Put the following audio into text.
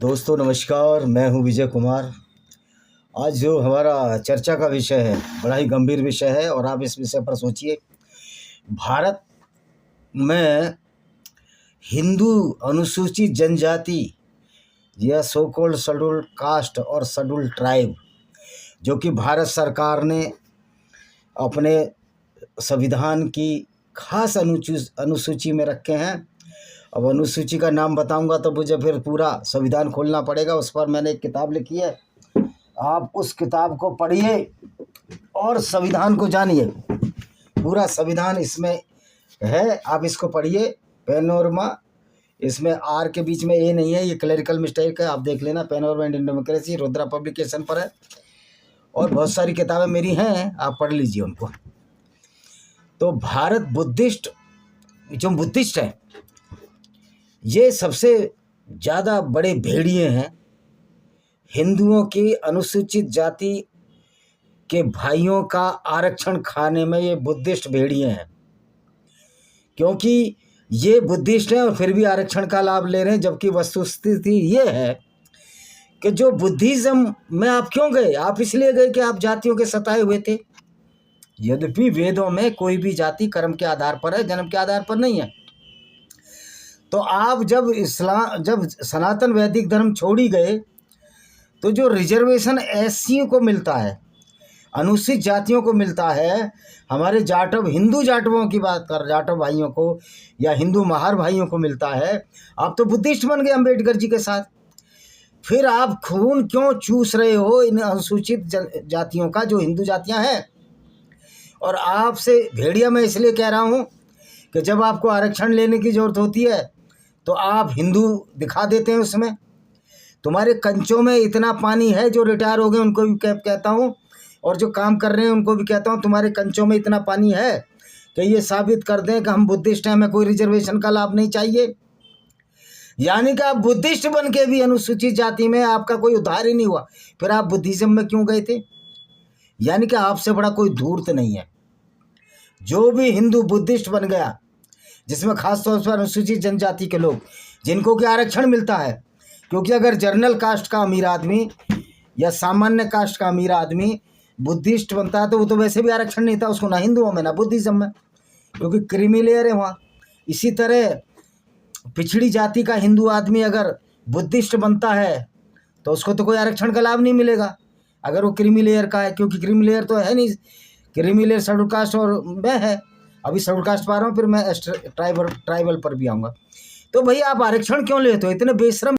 दोस्तों नमस्कार, मैं हूं विजय कुमार। आज जो हमारा चर्चा का विषय है बड़ा ही गंभीर विषय है और आप इस विषय पर सोचिए। भारत में हिंदू अनुसूचित जनजाति या सो कॉल्ड शेड्यूल्ड कास्ट और शेड्यूल्ड ट्राइब जो कि भारत सरकार ने अपने संविधान की खास अनुसूची में रखे हैं। अब अनुसूची का नाम बताऊंगा तो मुझे फिर पूरा संविधान खोलना पड़ेगा। उस पर मैंने एक किताब लिखी है, आप उस किताब को पढ़िए और संविधान को जानिए। पूरा संविधान इसमें है, आप इसको पढ़िए। पैनोरमा, इसमें आर के बीच में ए नहीं है, ये क्लरिकल मिस्टेक है, आप देख लेना। Panorama Indian democracy Rudra publication पर है और बहुत सारी किताबें मेरी हैं, आप पढ़ लीजिए उनको। तो भारत बुद्धिस्ट है, ये सबसे ज़्यादा बड़े भेड़िए हैं। हिंदुओं की अनुसूचित जाति के भाइयों का आरक्षण खाने में ये बुद्धिस्ट भेड़िए हैं, क्योंकि ये बुद्धिस्ट हैं और फिर भी आरक्षण का लाभ ले रहे हैं। जबकि वस्तुस्थिति ये है कि जो बुद्धिज़्म में आप क्यों गए? आप इसलिए गए कि आप जातियों के सताए हुए थे। यद्यपि वेदों में कोई भी जाति कर्म के आधार पर है, जन्म के आधार पर नहीं है। तो आप जब सनातन वैदिक धर्म छोड़ी गए तो जो रिजर्वेशन एससी को मिलता है, अनुसूचित जातियों को मिलता है, हमारे जाटव हिंदू जाटवों की बात कर, जाटव भाइयों को या हिंदू महार भाइयों को मिलता है। आप तो बुद्धिस्ट बन गए अम्बेडकर जी के साथ। फिर आप खून क्यों चूस रहे हो इन अनुसूचित जातियों का जो हिंदू जातियां हैं? और आपसे भेड़िया मैं इसलिए कह रहा हूं कि जब आपको आरक्षण लेने की ज़रूरत होती है तो आप हिंदू दिखा देते हैं उसमें। तुम्हारे कंचों में इतना पानी है, जो रिटायर हो गए उनको भी कहता हूँ और जो काम कर रहे हैं उनको भी कहता हूँ, तुम्हारे कंचों में इतना पानी है कि ये साबित कर दें कि हम बुद्धिस्ट हैं, हमें कोई रिजर्वेशन का लाभ नहीं चाहिए। यानी कि आप बुद्धिस्ट बन के भी अनुसूचित जाति में आपका कोई उद्धार ही नहीं हुआ, फिर आप बुद्धिज्म में क्यों गए थे? यानी कि आपसे बड़ा कोई धूर्त नहीं है। जो भी हिंदू बुद्धिस्ट बन गया, जिसमें खास तौर पर अनुसूचित जनजाति के लोग जिनको कि आरक्षण मिलता है, क्योंकि अगर जनरल कास्ट का अमीर आदमी या सामान्य कास्ट का अमीर आदमी बुद्धिस्ट बनता है तो वो तो वैसे भी आरक्षण नहीं था उसको, ना हिंदुओं में ना बुद्धिज्म में, क्योंकि क्रीमी लेयर है वहाँ। इसी तरह पिछड़ी जाति का हिंदू आदमी अगर बुद्धिस्ट बनता है तो उसको तो कोई आरक्षण का लाभ नहीं मिलेगा अगर वो क्रीमी लेयर का है, क्योंकि क्रीमी लेयर तो है नहीं। क्रीमी लेयर शेड्यूल कास्ट और मैं है, अभी शेड्यूल कास्ट पा रहा हूँ, फिर मैं ट्राइबल पर भी आऊँगा। तो भैया आप आरक्षण क्यों लेते हो? इतने बेशरम